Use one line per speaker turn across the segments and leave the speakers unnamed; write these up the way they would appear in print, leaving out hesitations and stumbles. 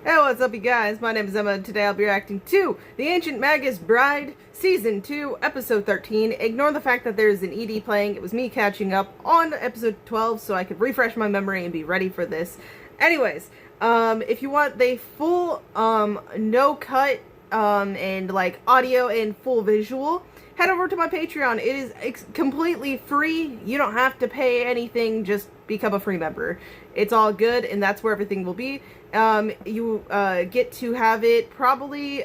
Hey, what's up, you guys? My name is Emma, and today I'll be reacting to The Ancient Magus Bride, Season 2, Episode 13. Ignore the fact that there's an ED playing. It was me catching up on Episode 12 so I could refresh my memory and be ready for this. Anyways, if you want the full, no cut, and, like, audio and full visual, head over to my Patreon. It is completely free. You don't have to pay anything, just become a free member. It's all good, and that's where everything will be. You get to have it probably,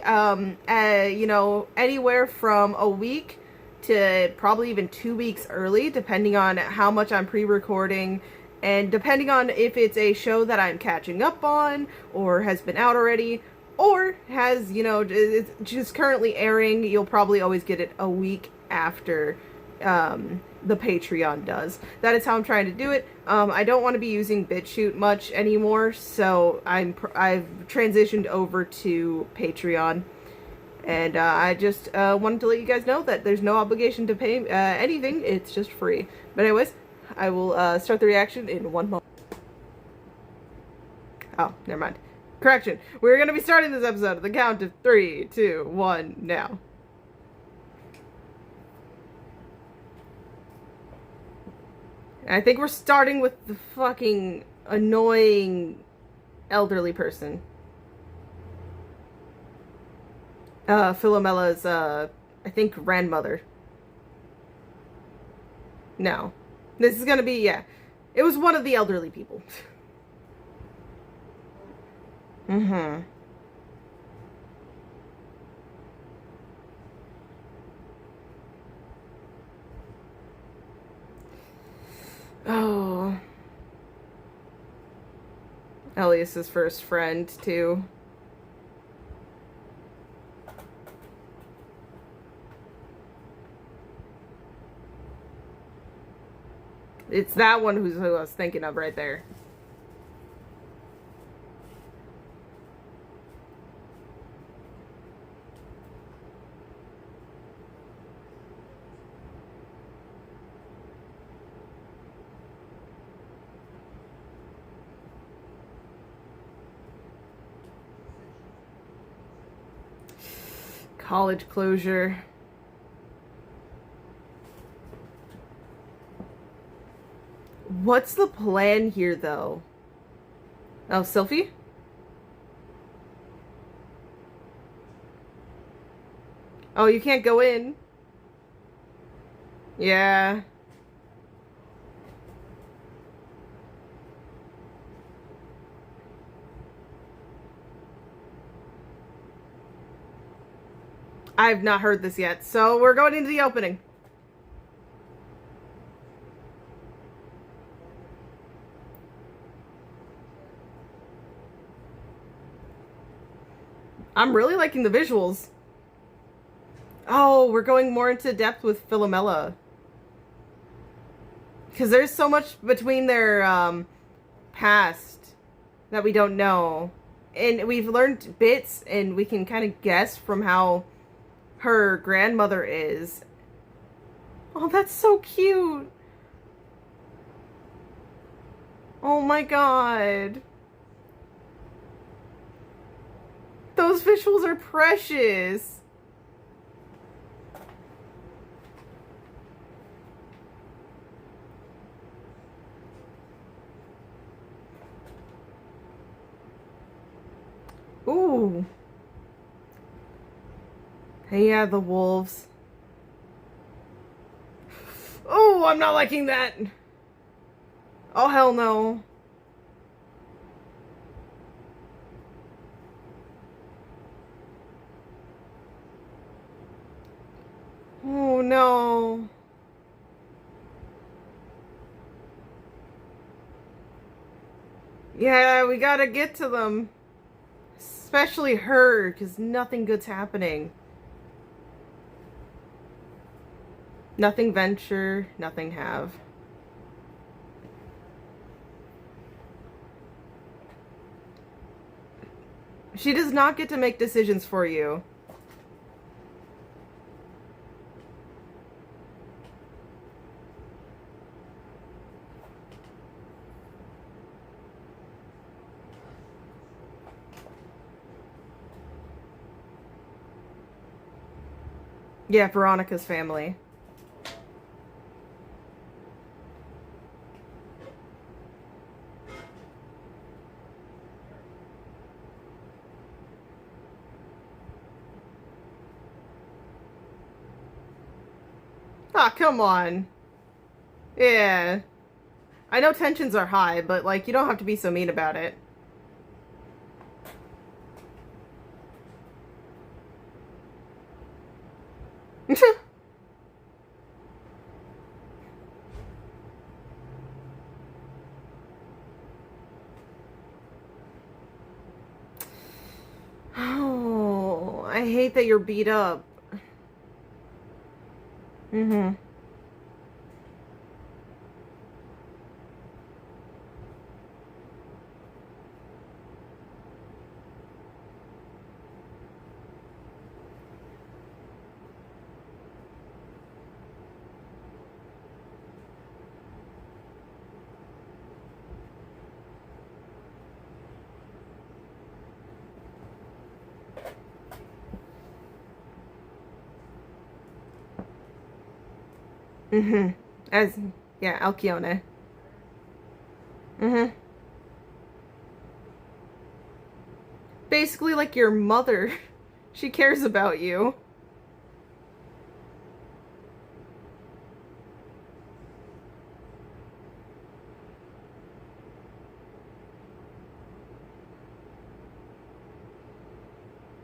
anywhere from a week to probably even 2 weeks early, depending on how much I'm pre-recording, and depending on if it's a show that I'm catching up on, or has been out already, or has, it's just currently airing. You'll probably always get it a week after the Patreon does. That is how I'm trying to do it. I don't want to be using BitChute much anymore, so I've transitioned over to Patreon. And I just wanted to let you guys know that there's no obligation to pay anything. It's just free. But anyways, I will start the reaction in 1 moment. Oh, never mind. Correction. We're going to be starting this episode at the count of 3, 2, 1, now. I think we're starting with the fucking annoying elderly person. Philomella's, I think, grandmother. No. This is gonna be, yeah. It was one of the elderly people. Mm-hmm. Oh. Elias's first friend, too. It's that one who I was thinking of right there. College closure. What's the plan here, though? Oh, Sylphie? Oh, you can't go in. Yeah. I've not heard this yet, so we're going into the opening. I'm really liking the visuals. Oh, we're going more into depth with Philomela. Because there's so much between their past that we don't know. And we've learned bits, and we can kind of guess from how her grandmother is. Oh, that's so cute. Oh my god. Those visuals are precious. Ooh. Hey, yeah, the wolves. Oh, I'm not liking that. Oh, hell no. Oh, no. Yeah, we gotta get to them. Especially her, because nothing good's happening. Nothing venture, nothing have. She does not get to make decisions for you. Yeah, Veronica's family. Ah, come on. Yeah. I know tensions are high, but, like, you don't have to be so mean about it. Oh, I hate that you're beat up. Mm-hmm. Mm-hmm. As, yeah, Alcione. Mm-hmm. Basically like your mother. She cares about you.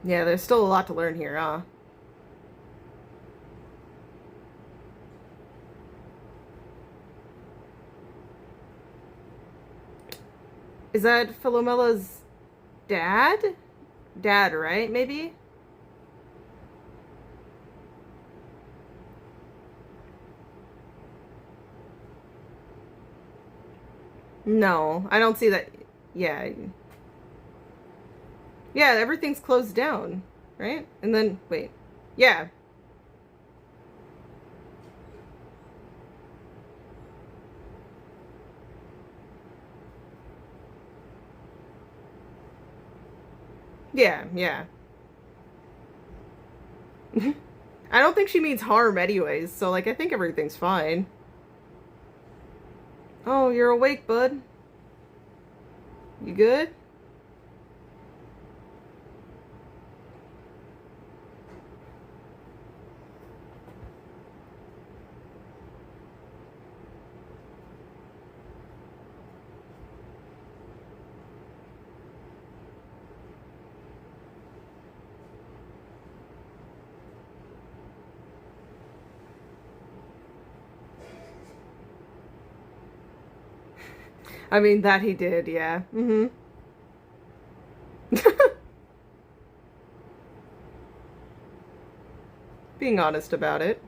Yeah, there's still a lot to learn here, huh? Is that Philomella's dad? Dad, right? Maybe? No, I don't see that. Yeah. Yeah, everything's closed down, right? And then, wait. Yeah. Yeah, yeah. I don't think she means harm anyways, so, like, I think everything's fine. Oh, you're awake, bud. You good? I mean, that he did, yeah. Mm-hmm. Being honest about it.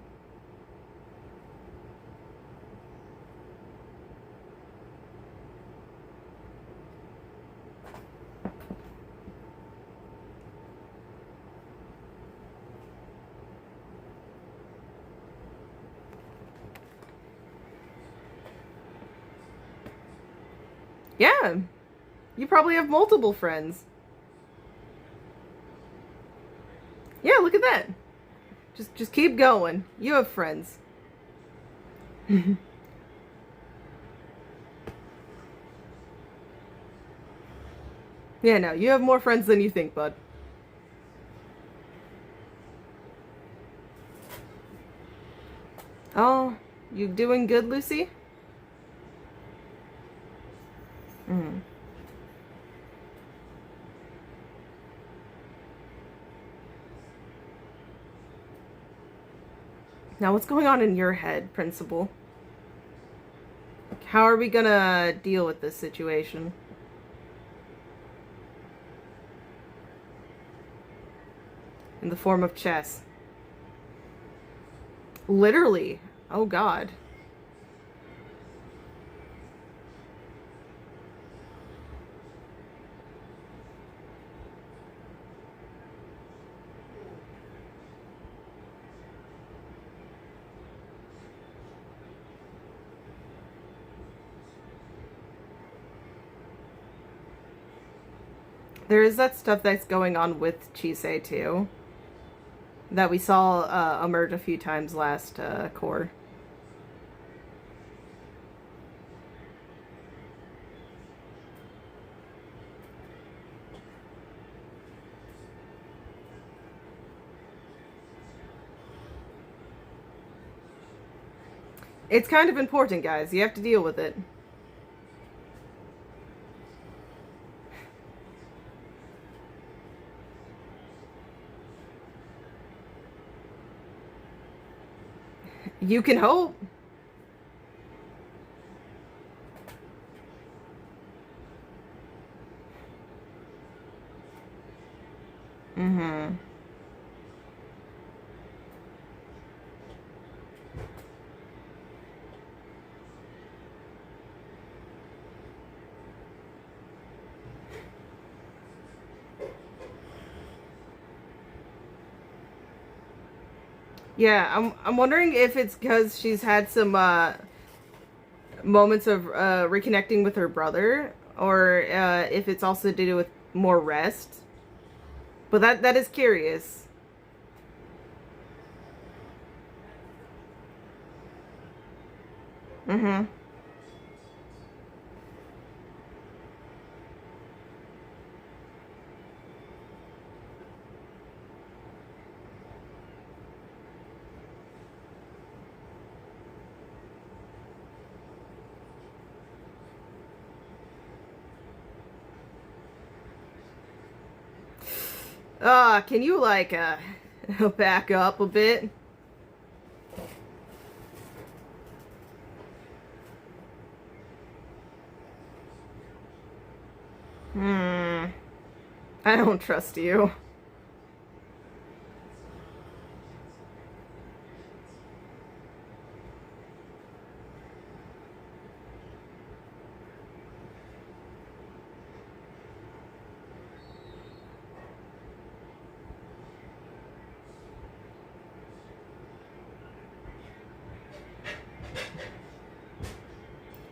Yeah. You probably have multiple friends. Yeah, look at that. Just keep going. You have friends. Yeah, no, you have more friends than you think, bud. Oh, you doing good, Lucy? Mm. Now, what's going on in your head, Principal? How are we gonna deal with this situation? In the form of chess. Literally. Oh, God. There is that stuff that's going on with Chisei, too. that we saw emerge a few times last core. It's kind of important, guys. You have to deal with it. You can hope. Mm-hmm. Yeah, I'm wondering if it's because she's had some moments of reconnecting with her brother, or if it's also to do with more rest. But that is curious. Mm-hmm. Can you like back up a bit? Hmm. I don't trust you.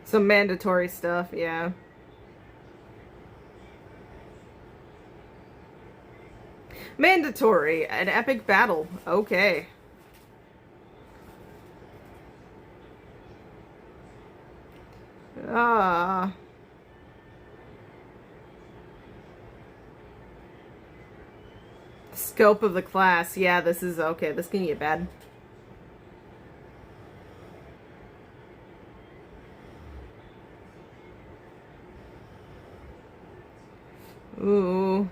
Some mandatory stuff, yeah. Mandatory, an epic battle. Okay. Ah. Scope of the class. Yeah, this is okay. This can get bad. Ooh.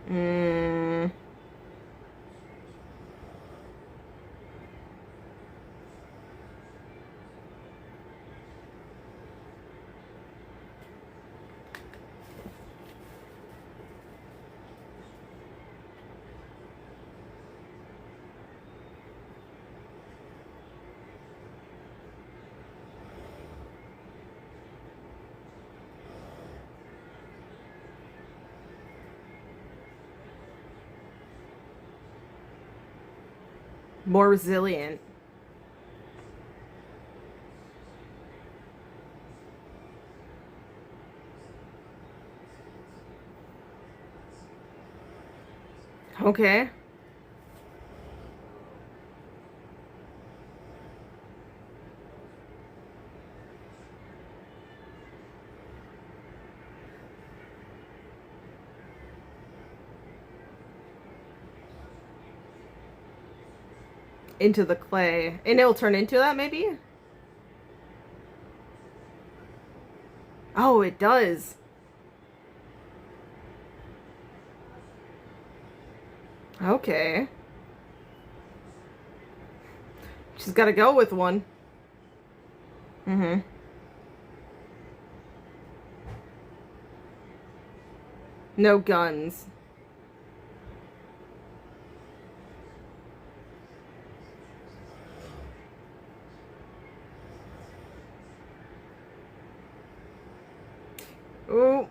Mm. More resilient. Okay. Into the clay. And it'll turn into that, maybe? Oh, it does. Okay. She's got to go with one. Mm-hmm. No guns. Ooh.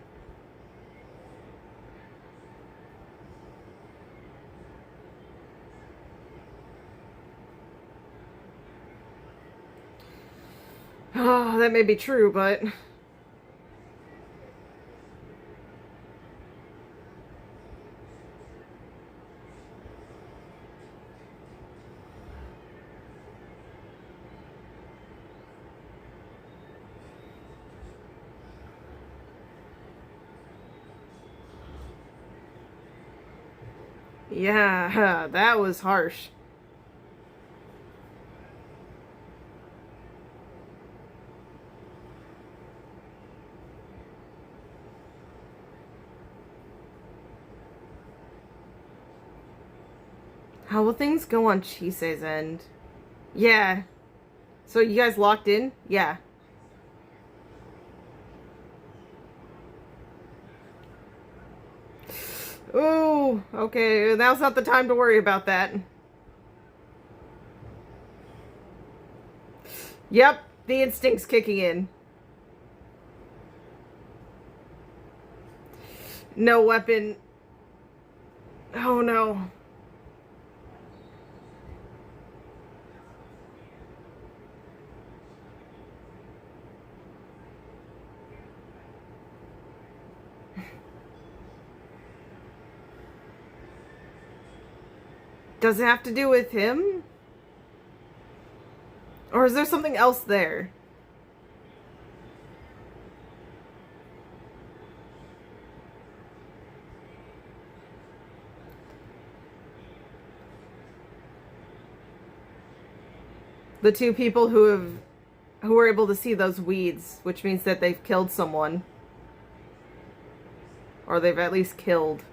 Oh, that may be true, but... Yeah, that was harsh. How will things go on Chise's end? Yeah. So you guys locked in? Yeah. Ooh, okay. Now's not the time to worry about that. Yep, the instinct's kicking in. No weapon. Oh no. Does it have to do with him? Or is there something else there? The two people who were able to see those weeds, which means that they've killed someone. Or they've at least killed.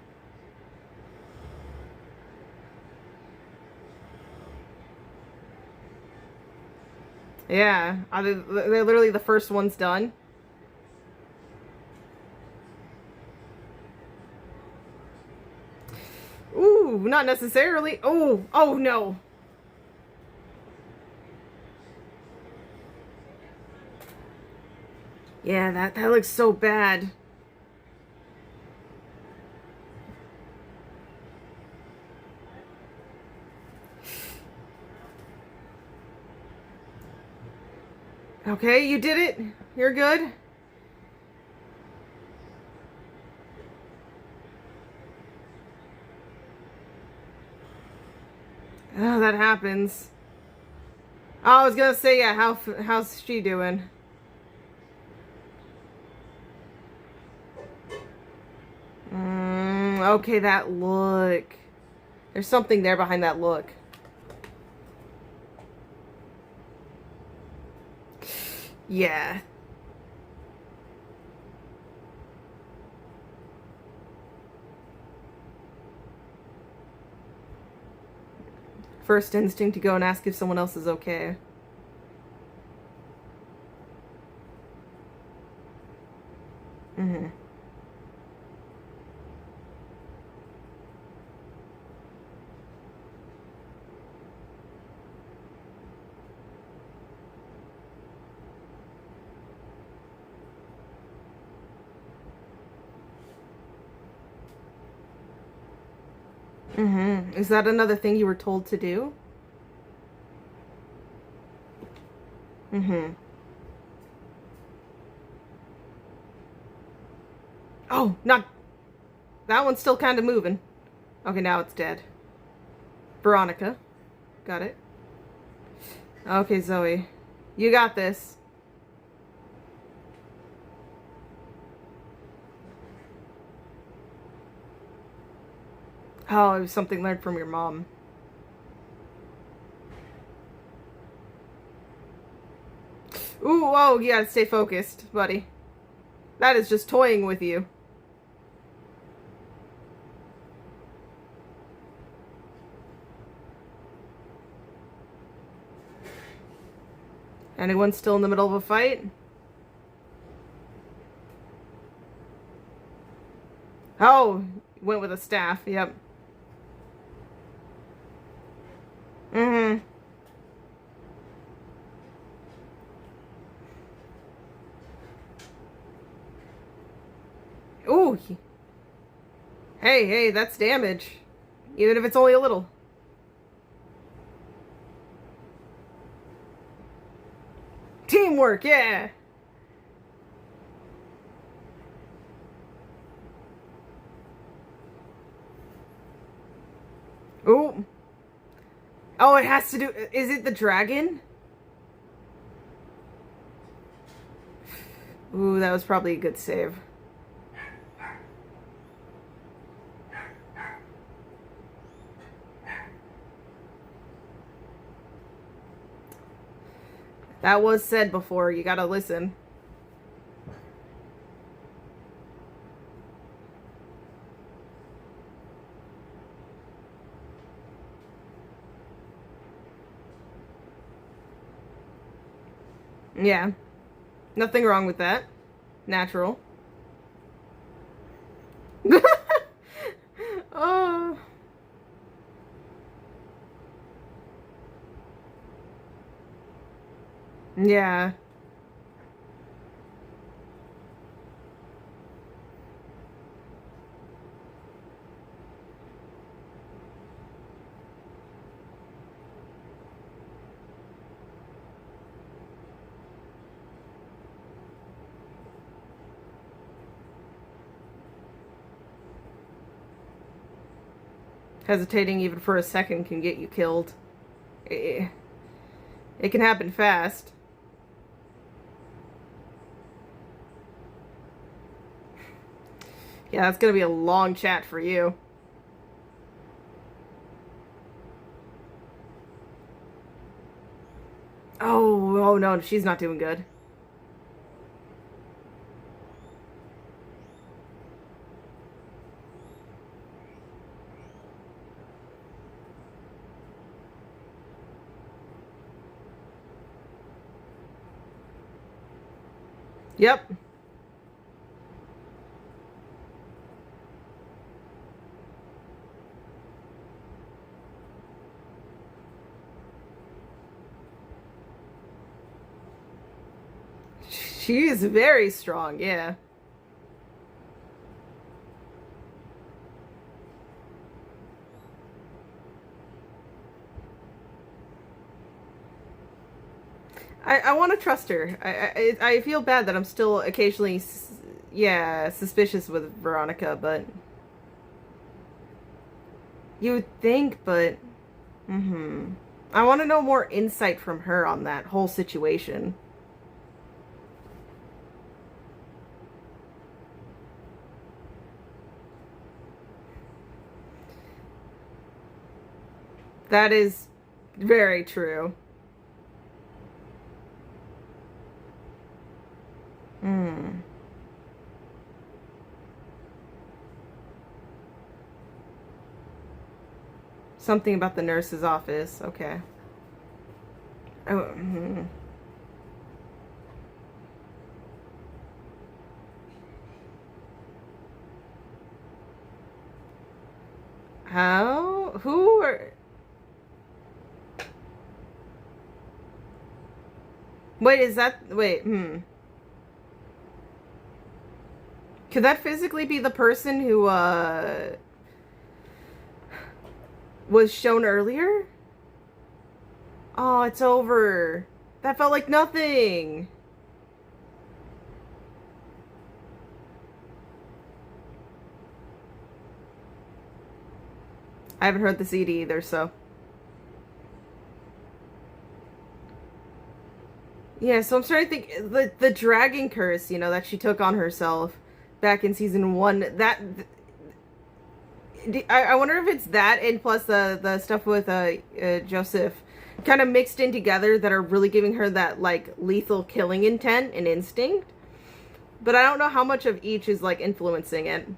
Yeah, they're literally the first ones done. Ooh, not necessarily. Oh, oh no. Yeah, that looks so bad. Okay, you did it. You're good. Oh, that happens. Oh, I was gonna say, yeah, how's she doing? Okay, that look. There's something there behind that look. Yeah. First instinct to go and ask if someone else is okay. Mm-hmm. Mm-hmm. Is that another thing you were told to do? Mm-hmm. Oh, not... That one's still kind of moving. Okay, now it's dead. Veronica. Got it. Okay, Zoe. You got this. Oh, it was something learned from your mom. Ooh, oh, you gotta stay focused, buddy. That is just toying with you. Anyone still in the middle of a fight? Oh, went with a staff, yep. Mm-hmm. Ooh. Hey, hey, that's damage. Even if it's only a little. Teamwork, yeah. Ooh. Oh, it has to do... Is it the dragon? Ooh, that was probably a good save. That was said before. You gotta listen. Yeah. Nothing wrong with that. Natural. Oh. Yeah. Hesitating even for a second can get you killed. It can happen fast. Yeah, that's gonna be a long chat for you. Oh no, she's not doing good. Yep. She's very strong, yeah. I want to trust her. I feel bad that I'm still occasionally, yeah, suspicious with Veronica, but you would think, but I want to know more insight from her on that whole situation. That is very true. Hmm. Something about the nurse's office. Okay. Oh, How? Who are... Wait, is that... Wait, Could that physically be the person who, was shown earlier? Oh, it's over. That felt like nothing. I haven't heard the CD either, so... Yeah, so I'm starting to think the dragon curse, you know, that she took on herself back in season 1, that I wonder if it's that and plus the stuff with Joseph kind of mixed in together that are really giving her that like lethal killing intent and instinct. But I don't know how much of each is like influencing it.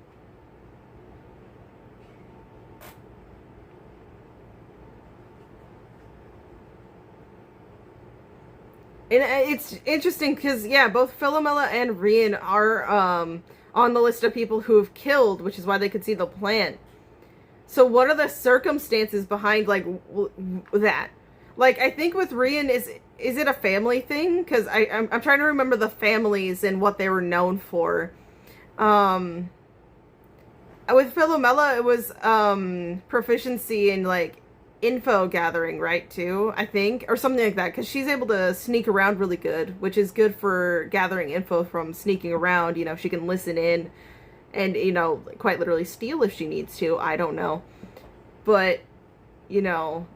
And it's interesting because, yeah, both Philomela and Rian are on the list of people who have killed, which is why they could see the plant. So what are the circumstances behind, like, that? Like, I think with Rian, is it a family thing? Because I'm trying to remember the families and what they were known for. With Philomela, it was proficiency in, like, info gathering, right, too, I think, or something like that, because she's able to sneak around really good, which is good for gathering info from sneaking around. You know, she can listen in and, you know, quite literally steal if she needs to. I don't know. But, you know,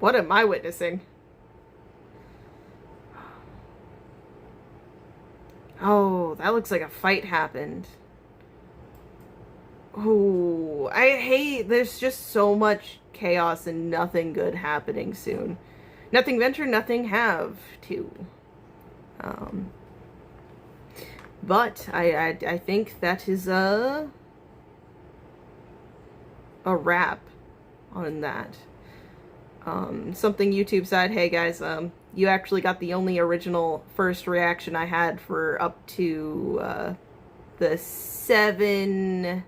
what am I witnessing? Oh, that looks like a fight happened. Oh, I hate, there's just so much chaos and nothing good happening soon. Nothing venture, nothing have to. Um, but I think that is a wrap on that. Something YouTube said, hey guys, you actually got the only original first reaction I had for up to the 7,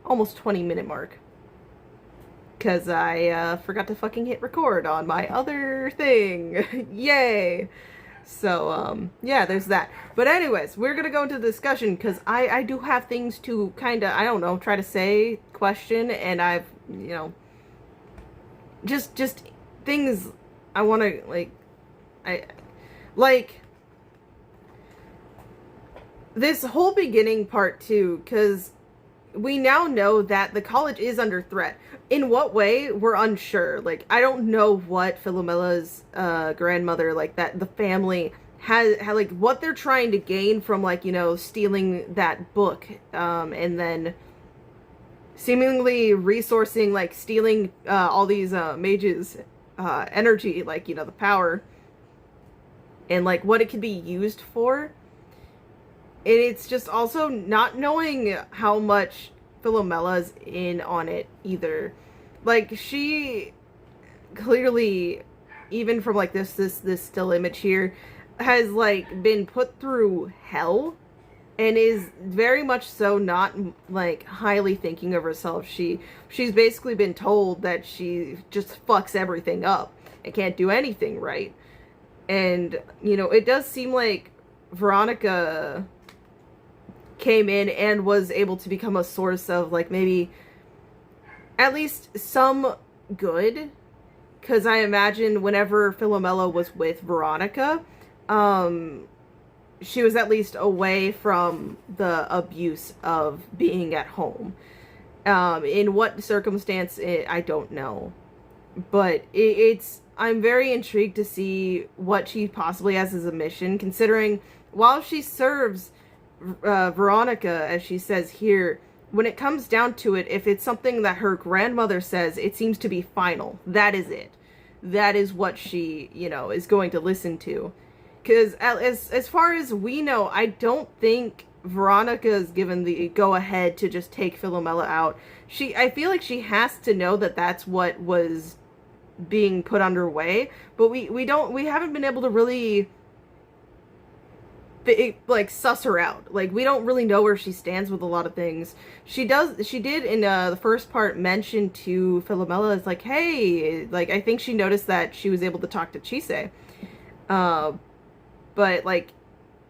almost 20-minute mark. Because I forgot to fucking hit record on my other thing. Yay! So, yeah, there's that. But anyways, we're gonna go into the discussion, because I do have things to kinda, I don't know, try to say, question, and I've, you know, just things I want to, like, this whole beginning part too, because we now know that the college is under threat. In what way, we're unsure. Like, I don't know what Philomella's grandmother, like, that the family has like, what they're trying to gain from, like, you know, stealing that book, and then seemingly resourcing, like, stealing all these mages' energy, like, you know, the power, and, like, what it could be used for. And it's just also not knowing how much Philomella's in on it either. Like, she clearly, even from, like, this still image here, has, like, been put through hell, and is very much so not, like, highly thinking of herself. She's basically been told that she just fucks everything up and can't do anything right. And, you know, it does seem like Veronica came in and was able to become a source of, like, maybe at least some good. Because I imagine whenever Philomela was with Veronica, she was at least away from the abuse of being at home. In what circumstance, I don't know. But I'm very intrigued to see what she possibly has as a mission, considering while she serves Veronica, as she says here, when it comes down to it, if it's something that her grandmother says, it seems to be final. That is it. That is what she, you know, is going to listen to. Because as far as we know, I don't think Veronica is given the go-ahead to just take Philomela out. I feel like she has to know that that's what was being put underway, but we haven't been able to really, like, suss her out. Like, we don't really know where she stands with a lot of things. She did in the first part mention to Philomela, it's like, hey, like, I think she noticed that she was able to talk to Chise. But, like,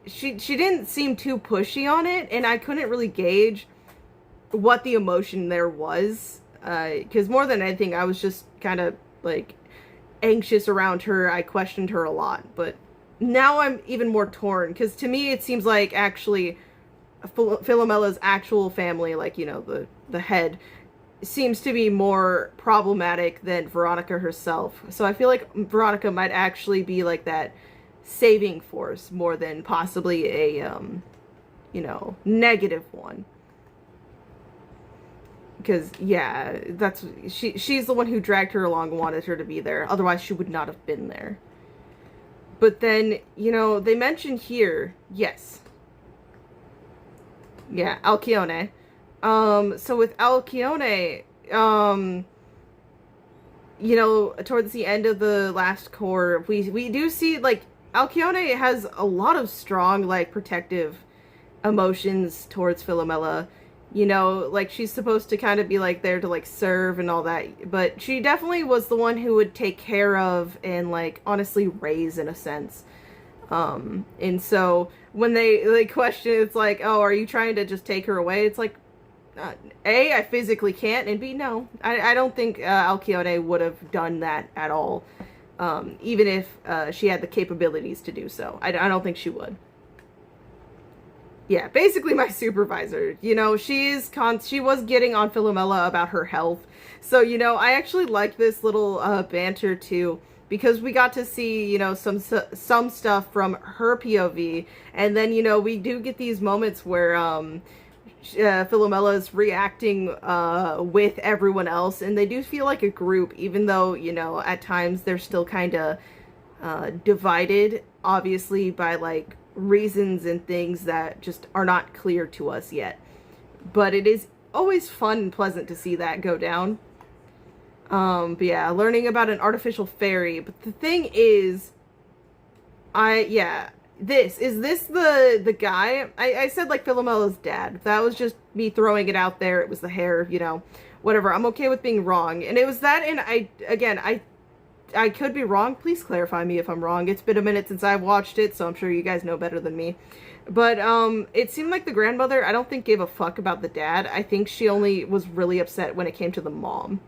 she didn't seem too pushy on it, and I couldn't really gauge what the emotion there was. Because more than anything, I was just kind of, like, anxious around her. I questioned her a lot, but now I'm even more torn, because to me it seems like actually Philomela's actual family, like, you know, the head, seems to be more problematic than Veronica herself. So I feel like Veronica might actually be like that saving force more than possibly a you know, negative one. Because, yeah, she's the one who dragged her along and wanted her to be there. Otherwise, she would not have been there. But then, you know, they mention here, yes. Yeah, Alcyone. So with Alcyone, you know, towards the end of the last core, we do see, like, Alcyone has a lot of strong, like, protective emotions towards Philomela. You know, like, she's supposed to kind of be, like, there to, like, serve and all that. But she definitely was the one who would take care of and, like, honestly raise, in a sense. And so when they question, it's like, oh, are you trying to just take her away? It's like, A, I physically can't, and B, no. I don't think Alcione would have done that at all, even if she had the capabilities to do so. I don't think she would. Yeah, basically my supervisor. You know, she was getting on Philomela about her health. So, you know, I actually like this little banter too, because we got to see, you know, some stuff from her POV, and then, you know, we do get these moments where Philomela is reacting with everyone else, and they do feel like a group, even though, you know, at times they're still kind of divided, obviously, by like reasons and things that just are not clear to us yet. But it is always fun and pleasant to see that go down. But yeah, learning about an artificial fairy. But the thing is, is this the guy? I said like Philomela's dad. That was just me throwing it out there. It was the hair, you know, whatever. I'm okay with being wrong. And it was that, and I could be wrong. Please clarify me if I'm wrong. It's been a minute since I've watched it, so I'm sure you guys know better than me. But it seemed like the grandmother, I don't think gave a fuck about the dad. I think she only was really upset when it came to the mom.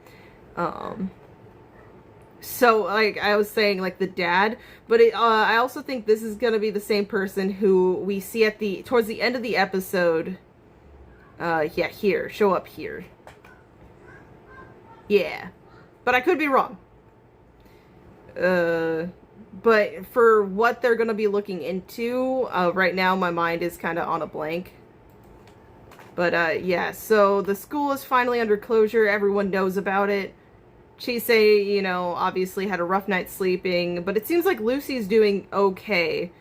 So like I was saying, like the dad, but I also think this is gonna be the same person who we see at towards the end of the episode. Yeah, here, show up here. Yeah, but I could be wrong. But for what they're gonna be looking into, right now my mind is kind of on a blank. But yeah, so the school is finally under closure. Everyone knows about it. Chise, you know, obviously had a rough night sleeping, but it seems like Lucy's doing okay,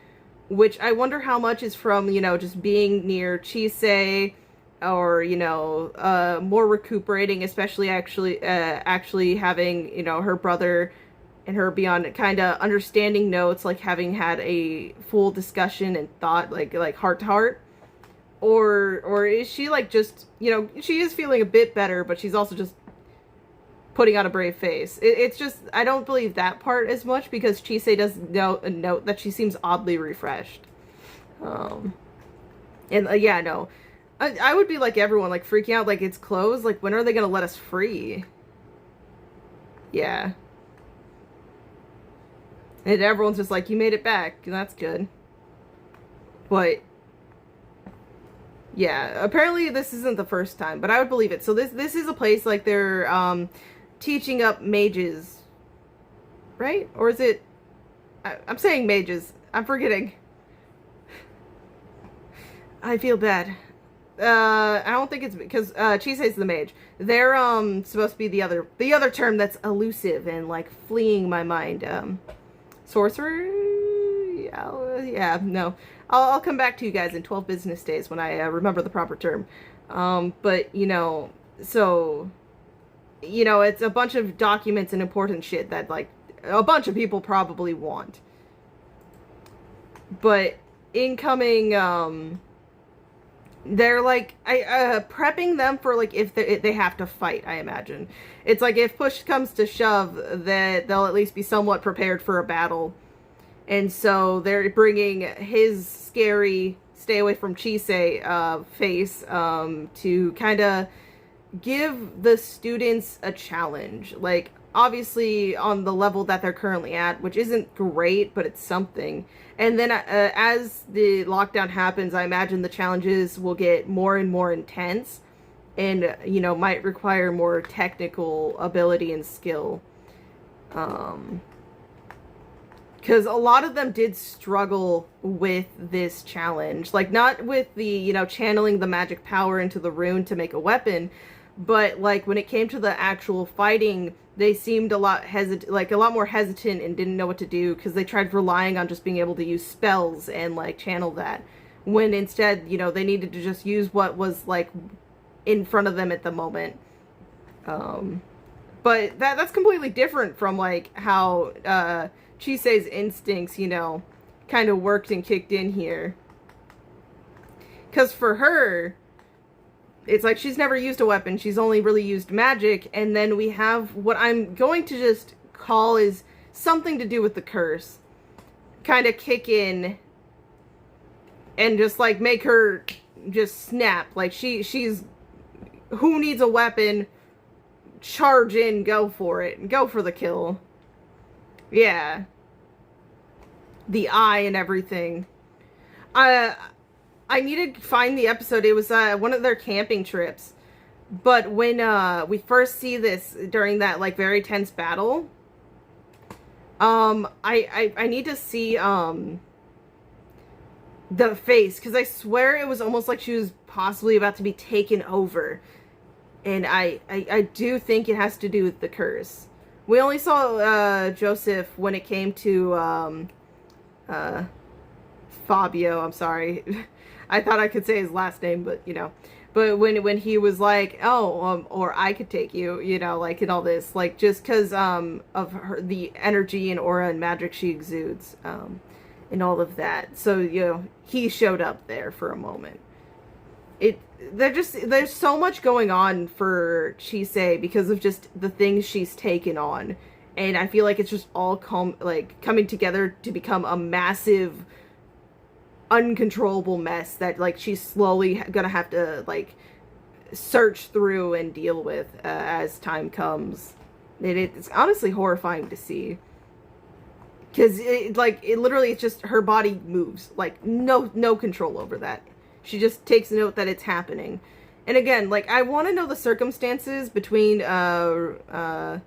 which I wonder how much is from, you know, just being near Chise, or, you know, more recuperating, especially actually having, you know, her brother and her be on kind of understanding notes, like having had a full discussion and thought, like heart to heart. Or is she like just, you know, she is feeling a bit better, but she's also just putting on a brave face. It's just, I don't believe that part as much, because Chise does note that she seems oddly refreshed. And yeah, no. I would be like everyone, like freaking out, like it's closed. Like, when are they gonna let us free? Yeah. And everyone's just like, you made it back. That's good. But yeah, apparently this isn't the first time, but I would believe it. So this is a place like they're teaching up mages, right? Or is it? I'm saying mages. I'm forgetting. I feel bad. I don't think it's because Chise's the mage. They're supposed to be the other term that's elusive and like fleeing my mind. Sorcerer? Yeah, no. I'll come back to you guys in 12 business days when I remember the proper term. But, you know, so, you know, it's a bunch of documents and important shit that, like, a bunch of people probably want. But incoming, they're, like, prepping them for, like, if they have to fight, I imagine. It's like, if push comes to shove, that they'll at least be somewhat prepared for a battle. And so they're bringing his scary stay away from Chise face to kind of give the students a challenge. Like, obviously on the level that they're currently at, which isn't great, but it's something. And then as the lockdown happens, I imagine the challenges will get more and more intense, and, you know, might require more technical ability and skill. Because a lot of them did struggle with this challenge. Like, not with the, you know, channeling the magic power into the rune to make a weapon, but, like, when it came to the actual fighting, they seemed a lot more hesitant and didn't know what to do, because they tried relying on just being able to use spells and, like, channel that. When instead, you know, they needed to just use what was, like, in front of them at the moment. But that's completely different from, like, how, Chise's instincts, you know, kind of worked and kicked in here. Because for her, it's like she's never used a weapon. She's only really used magic. And then we have what I'm going to just call is something to do with the curse. Kind of kick in and just, like, make her just snap. Like, she's who needs a weapon? Charge in, go for it. Go for the kill. Yeah. The eye and everything. I need to find the episode. It was one of their camping trips. But when we first see this during that like very tense battle, I need to see the face, because I swear it was almost like she was possibly about to be taken over. And I do think it has to do with the curse. We only saw Joseph when it came to Fabio, I'm sorry. I thought I could say his last name, but you know. But when he was like, oh, or I could take you, you know, like, and all this, like, just because of the energy and aura and magic she exudes, and all of that. So, you know, he showed up there for a moment. There's so much going on for Chisei because of just the things she's taken on. And I feel like it's just all coming together to become a massive, uncontrollable mess that, like, she's slowly gonna have to, like, search through and deal with as time comes. It's honestly horrifying to see. Because, it literally, it's just her body moves. Like, no control over that. She just takes note that it's happening. And again, like, I want to know the circumstances between Rian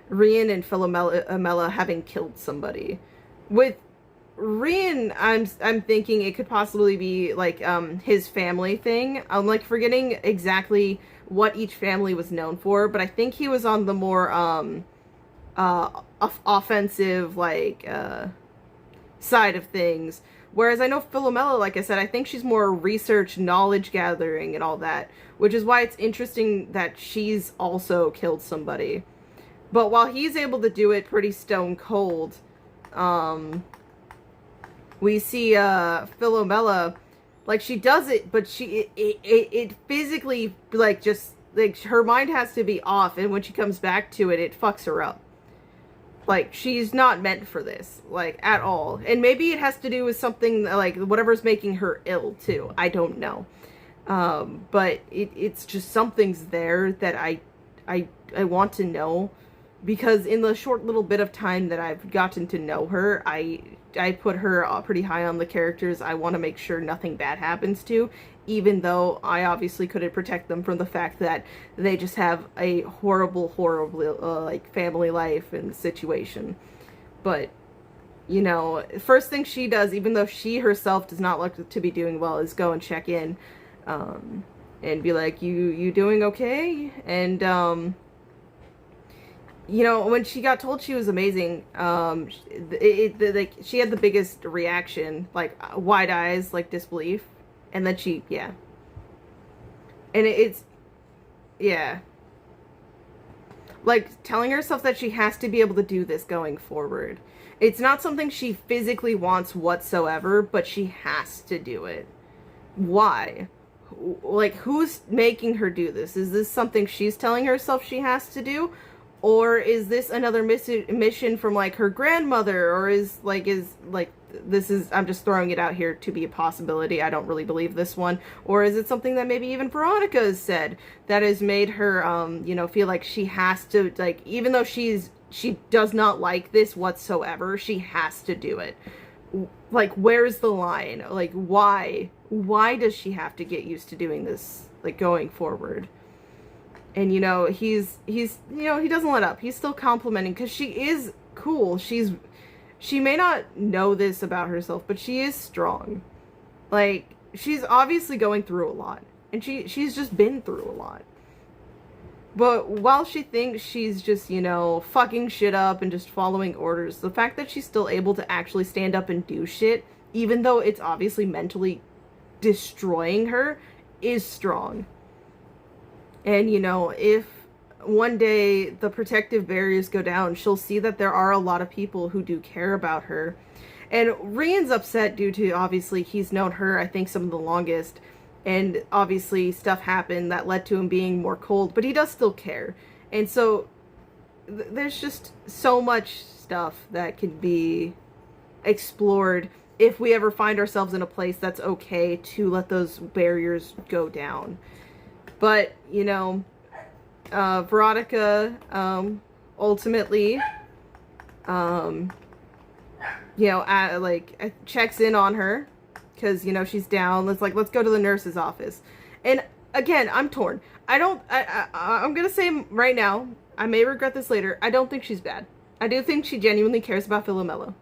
and Philomela having killed somebody. With Rian, I'm thinking it could possibly be like his family thing. I'm like forgetting exactly what each family was known for, but I think he was on the more offensive like side of things. Whereas I know Philomela, like I said, I think she's more research, knowledge gathering, and all that, which is why it's interesting that she's also killed somebody. But while he's able to do it pretty stone cold, we see Philomela, like, she does it, but it physically, like, just, like, her mind has to be off, and when she comes back to it, it fucks her up. Like, she's not meant for this, like, at all. And maybe it has to do with something, like, whatever's making her ill, too. I don't know. But it's just something's there that I want to know. Because in the short little bit of time that I've gotten to know her, I put her pretty high on the characters I want to make sure nothing bad happens to, even though I obviously couldn't protect them from the fact that they just have a horrible, like, family life and situation. But, you know, first thing she does, even though she herself does not look to be doing well, is go and check in, and be like, you doing okay? And, you know, when she got told she was amazing, like, she had the biggest reaction, like, wide eyes, like, disbelief. And then yeah. And it's, yeah. Like, telling herself that she has to be able to do this going forward. It's not something she physically wants whatsoever, but she has to do it. Why? Like, who's making her do this? Is this something she's telling herself she has to do? Or is this another mission from, like, her grandmother? Or is this is, I'm just throwing it out here to be a possibility. I don't really believe this one. Or is it something that maybe even Veronica has said that has made her, you know, feel like she has to, like, even though she does not like this whatsoever, she has to do it. Like, where's the line? Like, why? Why does she have to get used to doing this, like, going forward? And, you know, he's, you know, he doesn't let up. He's still complimenting, because she is cool. She may not know this about herself, but she is strong. Like, she's obviously going through a lot. And she's just been through a lot. But while she thinks she's just, you know, fucking shit up and just following orders, the fact that she's still able to actually stand up and do shit, even though it's obviously mentally destroying her, is strong. And, you know, if one day the protective barriers go down, she'll see that there are a lot of people who do care about her. And Rian's upset due to, obviously, he's known her, I think, some of the longest. And obviously stuff happened that led to him being more cold, but he does still care. And so there's just so much stuff that can be explored if we ever find ourselves in a place that's okay to let those barriers go down. But, you know, Veronica, ultimately, you know, like, checks in on her, because, you know, she's down. Let's go to the nurse's office. And, again, I'm torn. I'm gonna say right now, I may regret this later, I don't think she's bad. I do think she genuinely cares about Philomela.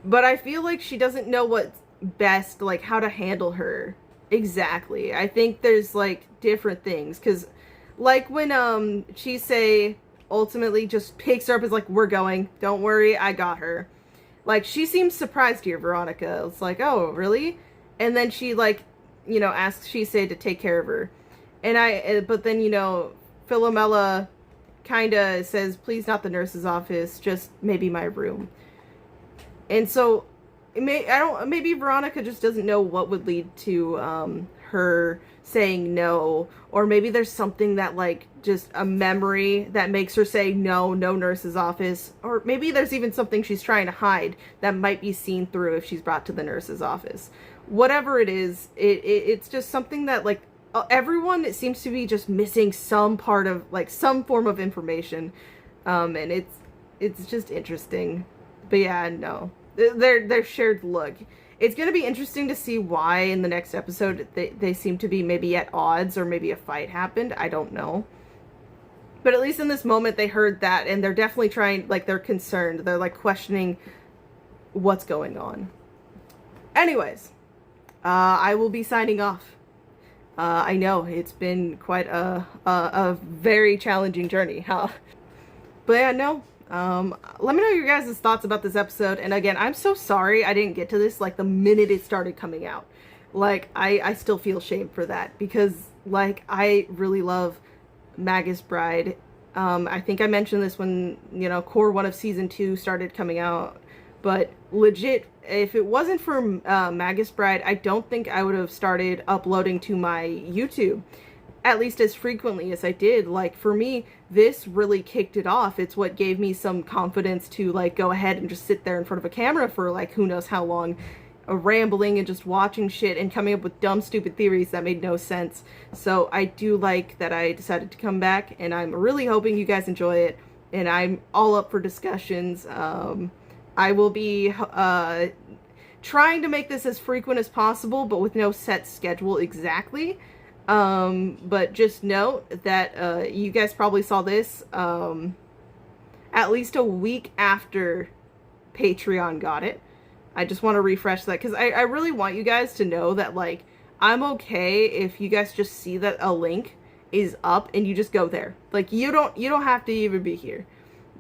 But I feel like she doesn't know what's best, like, how to handle her exactly. I think there's, like, different things. Because, like, when, Chisei ultimately just picks her up, is like, we're going. Don't worry, I got her. Like, she seems surprised here, Veronica. It's like, oh, really? And then she, like, you know, asks Chisei to take care of her. And but then, you know, Philomela kind of says, please, not the nurse's office, just maybe my room. And so, maybe Veronica just doesn't know what would lead to her saying no, or maybe there's something that, like, just a memory that makes her say no nurse's office, or maybe there's even something she's trying to hide that might be seen through if she's brought to the nurse's office. Whatever it is, it's just something that, like, everyone, it seems to be just missing some part of, like, some form of information, and it's just interesting. But yeah, no, their shared look. It's gonna be interesting to see why in the next episode they seem to be maybe at odds, or maybe a fight happened. I don't know. But at least in this moment they heard that, and they're definitely trying, like, they're concerned. They're, like, questioning what's going on. Anyways, I will be signing off. I know it's been quite a very challenging journey, huh? But yeah, no. Let me know your guys' thoughts about this episode. And again, I'm so sorry I didn't get to this, like, the minute it started coming out. Like, I still feel shame for that, because, like, I really love Magus Bride. I think I mentioned this when, you know, Core 1 of Season 2 started coming out. But legit, if it wasn't for Magus Bride, I don't think I would have started uploading to my YouTube, at least as frequently as I did. Like, for me, this really kicked it off. It's what gave me some confidence to, like, go ahead and just sit there in front of a camera for, like, who knows how long, rambling and just watching shit and coming up with dumb, stupid theories that made no sense. So I do like that I decided to come back, and I'm really hoping you guys enjoy it, and I'm all up for discussions. I will be trying to make this as frequent as possible, but with no set schedule exactly. But just note that you guys probably saw this at least a week after Patreon got it. I just want to refresh that, because I really want you guys to know that, like, I'm okay if you guys just see that a link is up and you just go there. Like, you don't have to even be here.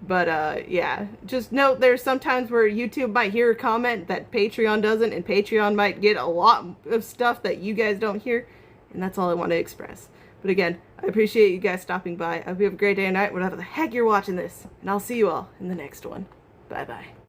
But, yeah, just note there's sometimes where YouTube might hear a comment that Patreon doesn't, and Patreon might get a lot of stuff that you guys don't hear, and that's all I want to express. But again, I appreciate you guys stopping by. I hope you have a great day or night, whatever the heck you're watching this, and I'll see you all in the next one. Bye-bye.